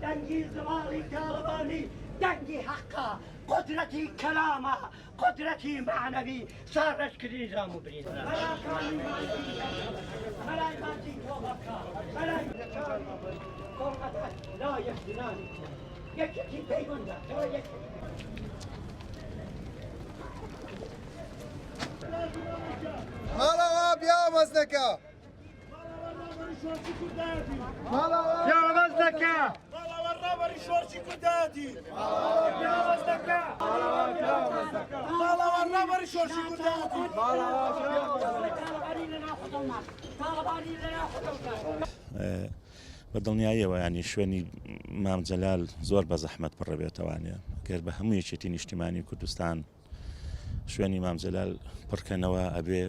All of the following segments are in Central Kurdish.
دنگی زمانی طالبانی دنگی حقا قدرتی کلاما قدرتی معنوی سرش کردی نظام و برید ملای ماتی توبکا ملای قومت لا یخدنانی یکی پیگونده تو یکی مالا بیا مزدکا يا مزدكا مالا والرابر شورشي كوداتي يا مزدكا مالا والرابر شورشي كوداتي بەدڵنیاییەوە ینی شوێنی مام جەلال زۆر بە زەحمەت پڕەبێتەوانێ گەر بە هەموو یەکێتی نیشتیمانی کوردستان شوێنی مام جەلال پڕکەنەوە ئەبێ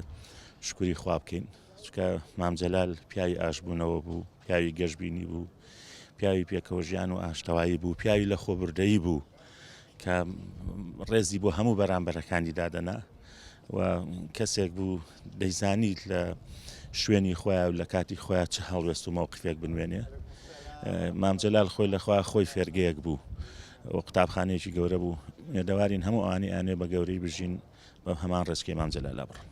شکوری خوا بکەین چکە مام جەلال پیاوی ئاشبوونەوە بوو پیاوی گەشتبینی بوو پیاوی پێکەوەژیان و ئاشتەوایی بوو پیاوی لە خۆبردەیی بوو کە ڕێزی بۆ هەموو بەرامبەرەکانی دادەنا و کەسێک بوو دەیزانیت لە شوێنی خۆیان و لە کاتی خۆیان چه هەڵوێست و مەوقفێک بنوێنێ مام جەلال خۆی لەخوا خۆی فێرگەیەک بوو و قوتابخانەیەکی گەورە بوو دەوارین هەموو ئەوانی ئەنێ بە گەورەی بژین بە هەمان ڕێزکەی مام جەلال بڕن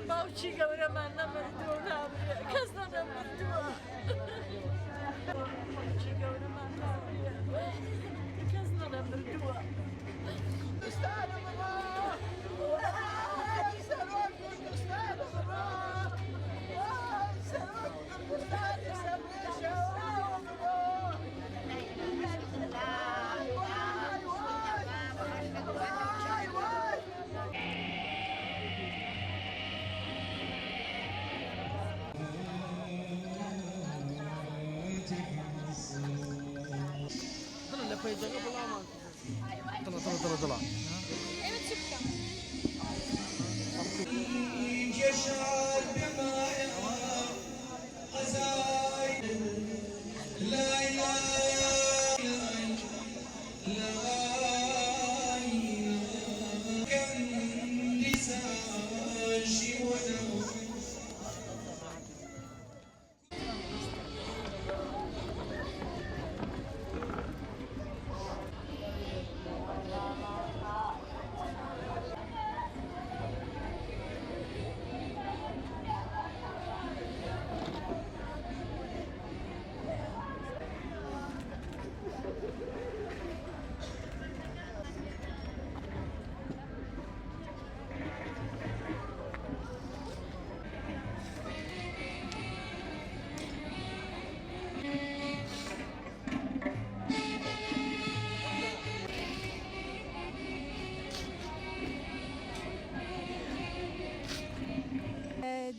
باوکی گەورەمان نەمردووە نابێ کەس نەمردووە باوکی گەورەمان نابێ کەس نەمردووە طلع يشعل بمائها غزايل لا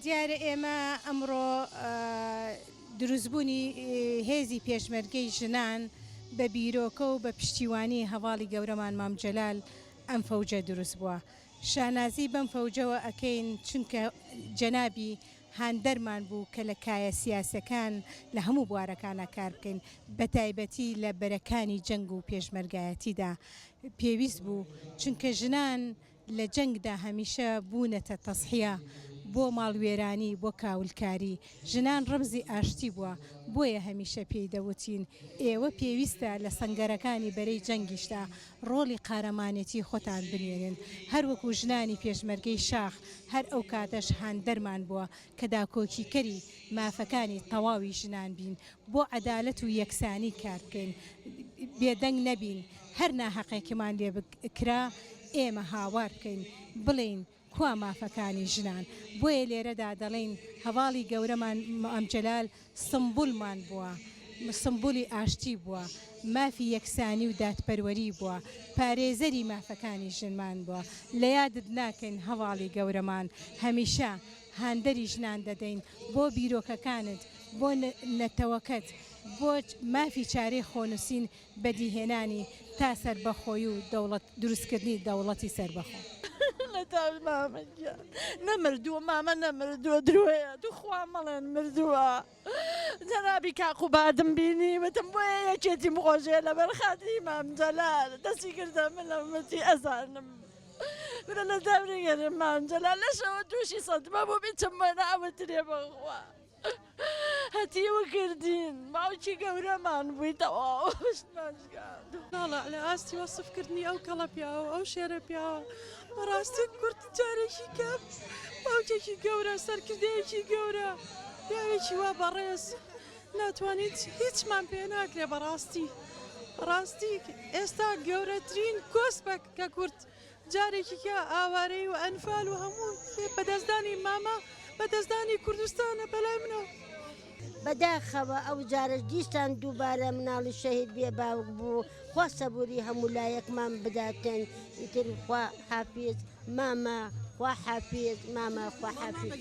دیارە ئێمە ئەمڕۆ دروستبوونی هێزی پێشمەرگەی ژنان بە بیرۆکە و بە پشتیوانی هەواڵی گەورەمان مام جەلال ئەم فەوجە دروست بووە. شانازی بەم فەوجەوە ئەکەین چونکە جەنابی هاندەرمان بوو کە لە کایە سیاسەکان لە هەموو بوارەکانە کار بکەین بە تایبەتی لە بەرەکانی جەنگ و پێشمەرگایەتیدا پێویست بوو چونکە ژنان لە جەنگدا هەمیشە بوونەتە تەسحیە بۆ ماڵوێرانی بۆ کاولکاری ژنان ڕمزی ئاشتی بووە بۆیە هەمیشە پێی دەوتین ئێوە پێویستە لە سەنگەرەکانی بەرەی جەنگیشدا ڕۆڵی قارەمانێتی خۆتان بنێرن هەر وەکو ژنانی پێشمەرگەی شاخ هەر ئەو کاتەش هاندەرمان بووە کە داکۆکیکەری مافەکانی تەواوی ژنان بین بۆ عەدالەت و یەکسانی کار بکەین بێدەنگ نەبین هەر ناحەقێکمان لێ بکرا ئێمە هاوار بکەین بڵین کوا مافەکانی ژنان بۆیە لێرەدا دەڵێن هەواڵی گەورەمان مام جەلال سمبولمان بووە سمبولی ئاشتی بووە مافی یەکسانی و دادپەروەری بووە پارێزەری مافەکانی ژنمان بووە لە یادت ناکەین هەواڵی گەورەمان هەمیشە هاندەری ژنان دەدەین بۆ بیرۆکەکانت بۆ نەتەوەکەت بۆ مافی چارەی خۆنووسین بەدیهێنانی تا سەربەخۆی و دروستکردنی دەوڵەتی سەربەخۆ نەتاش مامەگیان نەمردووە مامە نەمردووە درۆیە دووخوا مەڵێن مردووە جەنابی کاق و بادم بینی وتم بۆیە یەکێتی مخۆشێ لەبەر خاتری مام جەلال دەستی کردە من لە ومەتی ئەزانم برە لە دەورێگەرم مام جەلال لەشەوە تووشی سەدمە بوو بیچم بە ناوەترێ بەخوا هەتیوە کردین باوکی گەورەمان بوویتەوە ناڵە لە ئاستی وەسفکردنی ئەو کەڵە پیاوە ئەو شێرە پیاوە بەڕاستی کورد جارێکی کەم باوکێکی گەورە سەرکردەیەکی گەورە پیاوێکی وا بەڕێز ناتوانیت هیچمان پێ ناکرێ بەڕاستی ئێستا گەورەترین کۆسپێک کە کورد جارێکی کە ئاوارەی و ئەنفال و هەموو بەدەستدانی مامە بەدەستدانی کوردستانە بەلای منەوە بەداخەوە ئەو جارە دیستان دووبارە مناڵی شەهید بێ باوک بوو خوا سەبووری هەموو لایەکمان بداتێن ئیتر خوا حافیز مامە خوا حافیز مامە خوا حافیز